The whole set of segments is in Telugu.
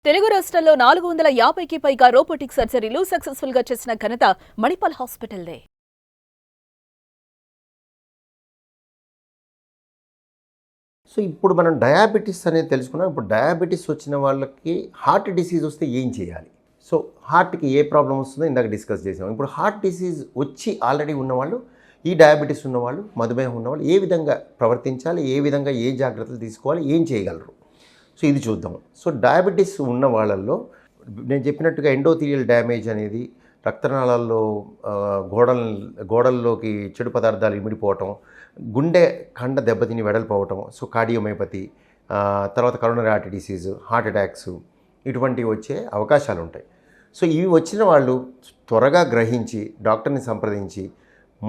తెలుగు రాష్ట్రాల్లో 450కి పైగా రోబోటిక్ సర్జరీలు సక్సెస్ఫుల్ గా చేసిన ఘనత మణిపాల్ హాస్పిటల్దే. సో ఇప్పుడు మనం డయాబెటిస్ అనేది తెలుసుకున్నాం. ఇప్పుడు డయాబెటిస్ వచ్చిన వాళ్ళకి హార్ట్ డిసీజ్ వస్తే ఏం చేయాలి? సో హార్ట్కి ఏ ప్రాబ్లం వస్తుందో ఇందాక డిస్కస్ చేసాం. ఇప్పుడు హార్ట్ డిసీజ్ వచ్చి ఆల్రెడీ ఉన్నవాళ్ళు, ఈ డయాబెటిస్ ఉన్నవాళ్ళు, మధుమేహం ఉన్నవాళ్ళు ఏ విధంగా ప్రవర్తించాలి, ఏ విధంగా ఏ జాగ్రత్తలు తీసుకోవాలి, ఏం చేయగలరు? సో ఇది చూద్దాం. సో డయాబెటిస్ ఉన్న వాళ్ళల్లో నేను చెప్పినట్టుగా ఎండోథీలియల్ డ్యామేజ్ అనేది రక్తనాళాల్లో గోడల్లోకి చెడు పదార్థాలు ఇమిడిపోవటం, గుండె కండ దెబ్బతిని వెడల్పోవటం, సో కార్డియోమైపతి, తర్వాత coronary artery disease, heart attacks ఇటువంటివి వచ్చే అవకాశాలు ఉంటాయి. సో ఇవి వచ్చిన వాళ్ళు త్వరగా గ్రహించి డాక్టర్ని సంప్రదించి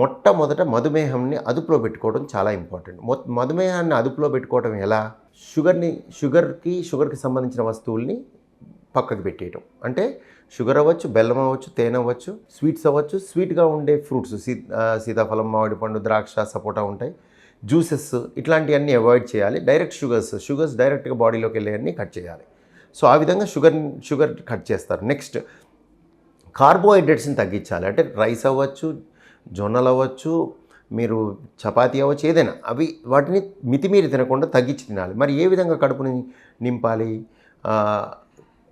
మొట్టమొదట మధుమేహంని అదుపులో పెట్టుకోవడం చాలా ఇంపార్టెంట్. మధుమేహాన్ని అదుపులో పెట్టుకోవడం ఎలా? షుగర్కి సంబంధించిన వస్తువుల్ని పక్కకు పెట్టేయటం. అంటే షుగర్ అవ్వచ్చు, బెల్లం అవ్వచ్చు, తేనె అవ్వచ్చు, స్వీట్స్ అవ్వచ్చు, స్వీట్గా ఉండే ఫ్రూట్స్ సీతాఫలం, మామిడి పండు, ద్రాక్ష, సపోటా ఉంటాయి, జ్యూసెస్ ఇట్లాంటివన్నీ అవాయిడ్ చేయాలి. డైరెక్ట్ షుగర్స్ డైరెక్ట్గా బాడీలోకి వెళ్ళేవన్నీ కట్ చేయాలి. సో ఆ విధంగా షుగర్ కట్ చేస్తారు. నెక్స్ట్ కార్బోహైడ్రేట్స్ని తగ్గించాలి. అంటే రైస్ అవ్వచ్చు, జొన్నలు అవ్వచ్చు, మీరు చపాతీ అవ్వచ్చు, ఏదైనా వాటిని మితిమీరి తినకుండా తగ్గించి తినాలి. మరి ఏ విధంగా కడుపుని నింపాలి?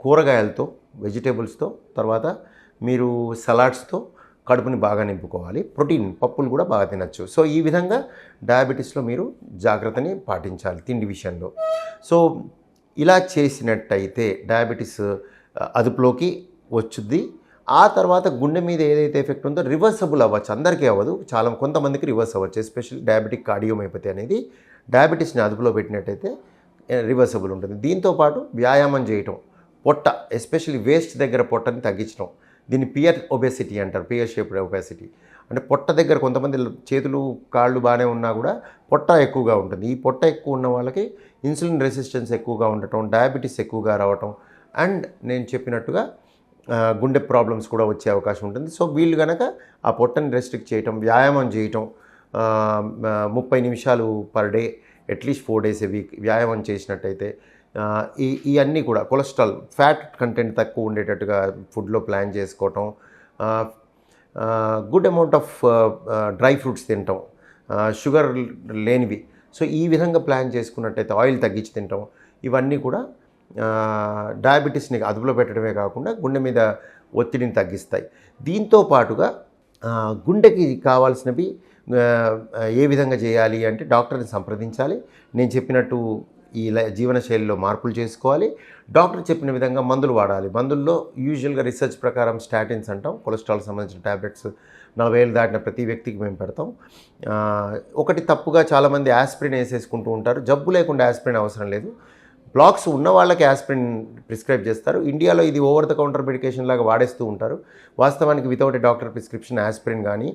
కూరగాయలతో, వెజిటేబుల్స్తో, తర్వాత మీరు సలాడ్స్తో కడుపుని బాగా నింపుకోవాలి. ప్రోటీన్ పప్పులు కూడా బాగా తినచ్చు. సో ఈ విధంగా డయాబెటీస్లో మీరు జాగ్రత్తని పాటించాలి తిండి విషయంలో. సో ఇలా చేసినట్టయితే డయాబెటీస్ అదుపులోకి వచ్చుద్ది. ఆ తర్వాత గుండె మీద ఏదైతే ఎఫెక్ట్ ఉందో రివర్సబుల్ అవ్వచ్చు. అందరికీ అవ్వదు, కొంతమందికి రివర్స్ అవ్వచ్చు. ఎస్పెషల్లీ డయాబెటిక్ కార్డియోమైపతి అనేది డయాబెటీస్ని అదుపులో పెట్టినట్టయితే రివర్సబుల్ ఉంటుంది. దీంతోపాటు వ్యాయామం చేయటం, పొట్ట ఎస్పెషల్లీ వేస్ట్ దగ్గర పొట్టని తగ్గించడం, దీన్ని పియర్ ఒబేసిటీ అంటారు. పియర్ షేప్డ్ ఒబేసిటీ అంటే పొట్ట దగ్గర కొంతమంది చేతులు కాళ్ళు బాగానే ఉన్నా కూడా పొట్ట ఎక్కువగా ఉంటుంది. ఈ పొట్ట ఎక్కువ ఉన్న వాళ్ళకి ఇన్సులిన్ రెసిస్టెన్స్ ఎక్కువగా ఉండటం, డయాబెటీస్ ఎక్కువగా రావటం, అండ్ నేను చెప్పినట్టుగా గుండె ప్రాబ్లమ్స్ కూడా వచ్చే అవకాశం ఉంటుంది. సో వీళ్ళు కనుక ఆ పొట్టని రెస్ట్రిక్ట్ చేయటం, వ్యాయామం చేయటం, 30 నిమిషాలు per day at least 4 days a week వ్యాయామం చేసినట్టయితే ఇవన్నీ కూడా కొలెస్ట్రాల్, ఫ్యాట్ కంటెంట్ తక్కువ ఉండేటట్టుగా ఫుడ్లో ప్లాన్ చేసుకోవటం, good amount of dry fruits తినటం, షుగర్ లేనివి. సో ఈ విధంగా ప్లాన్ చేసుకున్నట్టయితే ఆయిల్ తగ్గించి తినటం, ఇవన్నీ కూడా డయాబెటీస్ని అదుపులో పెట్టడమే కాకుండా గుండె మీద ఒత్తిడిని తగ్గిస్తాయి. దీంతో పాటుగా గుండెకి కావాల్సినవి ఏ విధంగా చేయాలి అంటే డాక్టర్ని సంప్రదించాలి. నేను చెప్పినట్టు ఈ జీవనశైలిలో మార్పులు చేసుకోవాలి. డాక్టర్ చెప్పిన విధంగా మందులు వాడాలి. మందుల్లో యూజువల్గా రీసెర్చ్ ప్రకారం స్టాటిన్స్ అంటాం, కొలెస్ట్రాల్ సంబంధించిన ట్యాబ్లెట్స్ 40 ఏళ్ళు దాటిన ప్రతి వ్యక్తికి మేము పెడతాం. ఒకటి తప్పుగా చాలామంది యాస్పిరిన్ వేసేసుకుంటూ ఉంటారు. జబ్బు లేకుండా యాస్పిరిన్ అవసరం లేదు. బ్లాక్స్ ఉన్న వాళ్ళకి యాస్పిరిన్ ప్రిస్క్రైబ్ చేస్తారు. ఇండియాలో ఇది ఓవర్ ద కౌంటర్ మెడికేషన్ లాగా వాడేస్తూ ఉంటారు. వాస్తవానికి without a doctor prescription aspirin కానీ,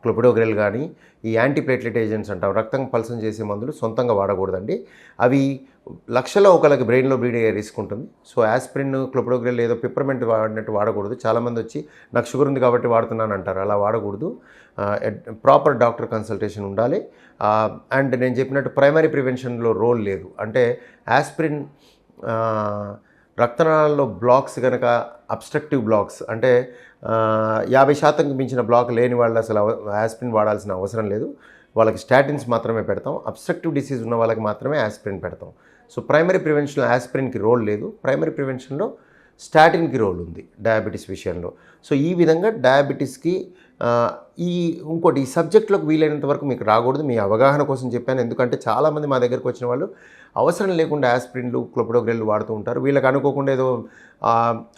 క్లోపిడోగ్రెల్ కానీ, ఈ యాంటీప్లేట్లెట్ ఏజెంట్స్ అంటాం, రక్తం పల్సం చేసే మందులు సొంతంగా వాడకూడదండి. అవి లక్షల్లో ఒకరికి బ్రెయిన్లో బ్లీడ్ అయ్యే రిస్క్ ఉంటుంది. సో యాస్పిరిన్, క్లోపిడోగ్రెల్ ఏదో పిప్పర్మెంట్ వాడినట్టు వాడకూడదు. చాలామంది వచ్చి నాకు షుగర్ ఉంది కాబట్టి వాడుతున్నాను అంటారు. అలా వాడకూడదు. ప్రాపర్ డాక్టర్ కన్సల్టేషన్ ఉండాలి. అండ్ నేను చెప్పినట్టు ప్రైమరీ ప్రివెన్షన్లో రోల్ లేదు. అంటే యాస్పిరిన్ రక్తనాళాల్లో బ్లాక్స్ కనుక అబ్స్ట్రక్టివ్ బ్లాక్స్ అంటే 50% మించిన బ్లాక్ లేని వాళ్ళు అసలు యాస్పిరిన్ వాడాల్సిన అవసరం లేదు. వాళ్ళకి స్టాటిన్స్ మాత్రమే పెడతాం. అబ్స్ట్రక్టివ్ డిసీజ్ ఉన్న వాళ్ళకి మాత్రమే యాస్పిరిన్ పెడతాం. సో ప్రైమరీ ప్రివెన్షన్లో యాస్పిరిన్కి రోల్ లేదు. ప్రైమరీ ప్రివెన్షన్లో స్టాటిన్కి రోల్ ఉంది డయాబెటీస్ విషయంలో. సో ఈ విధంగా డయాబెటీస్కి ఇంకోటి ఈ సబ్జెక్ట్లోకి వీలైనంత వరకు మీకు రాకూడదు, మీ అవగాహన కోసం చెప్పాను. ఎందుకంటే చాలామంది మా దగ్గరకు వచ్చిన వాళ్ళు అవసరం లేకుండా యాస్పిరిన్లు, క్లోపిడోగ్రెల్ వాడుతూ ఉంటారు. వీళ్ళకి అనుకోకుండా ఏదో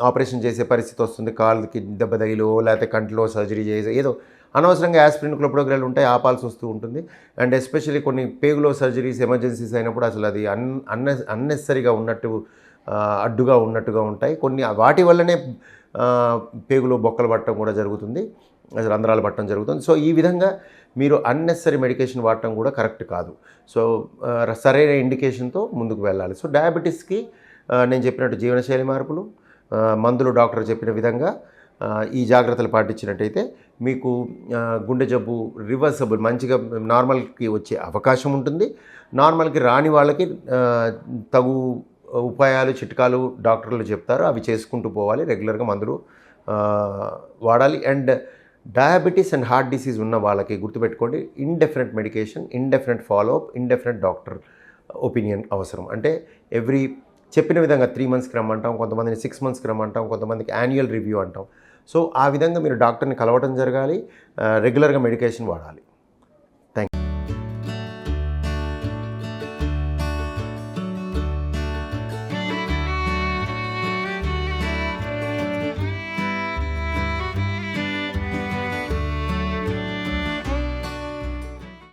ఆపరేషన్ చేసే పరిస్థితి వస్తుంది, కాళ్ళకి దెబ్బ తగిలో లేకపోతే కంటిలో సర్జరీ చేసే ఏదో అనవసరంగా యాస్పిరిన్, క్లోపిడోగ్రెల్ ఉంటాయి, ఆపాల్సి వస్తూ ఉంటుంది. అండ్ ఎస్పెషల్లీ కొన్ని పేగులో సర్జరీస్, ఎమర్జెన్సీస్ అయినప్పుడు అసలు అది అన్నెసరీగా ఉన్నట్టు అడ్డుగా ఉన్నట్టుగా ఉంటాయి. కొన్ని వాటి వల్లనే పేగులో బొక్కలు పట్టడం కూడా జరుగుతుంది, రంధ్రాలు పట్టడం జరుగుతుంది. సో ఈ విధంగా మీరు అన్నెసరీ మెడికేషన్ వాడటం కూడా కరెక్ట్ కాదు. సో సరైన ఇండికేషన్తో ముందుకు వెళ్ళాలి. సో డయాబెటీస్కి నేను చెప్పినట్టు జీవనశైలి మార్పులు, మందులు డాక్టర్ చెప్పిన విధంగా ఈ జాగ్రత్తలు పాటించినట్టయితే మీకు గుండె జబ్బు రివర్సబుల్ మంచిగా నార్మల్కి వచ్చే అవకాశం ఉంటుంది. నార్మల్కి రాని వాళ్ళకి తగు ఉపాయాలు చిట్కాలు డాక్టర్లు చెప్తారు, అవి చేసుకుంటూ పోవాలి. రెగ్యులర్గా మందులు వాడాలి. And diabetes and heart disease ఉన్న వాళ్ళకి గుర్తుపెట్టుకోండి, indefinite medication, indefinite follow up, indefinite doctor opinion అవసరం. అంటే చెప్పిన విధంగా 3 మంత్స్కి రమ్మంటాం, కొంతమందిని 6 మంత్స్కి రమ్మంటాం, కొంతమందికి యాన్యువల్ రివ్యూ అంటాం. సో ఆ విధంగా మీరు డాక్టర్ని కలవడం జరగాలి, రెగ్యులర్గా మెడికేషన్ వాడాలి.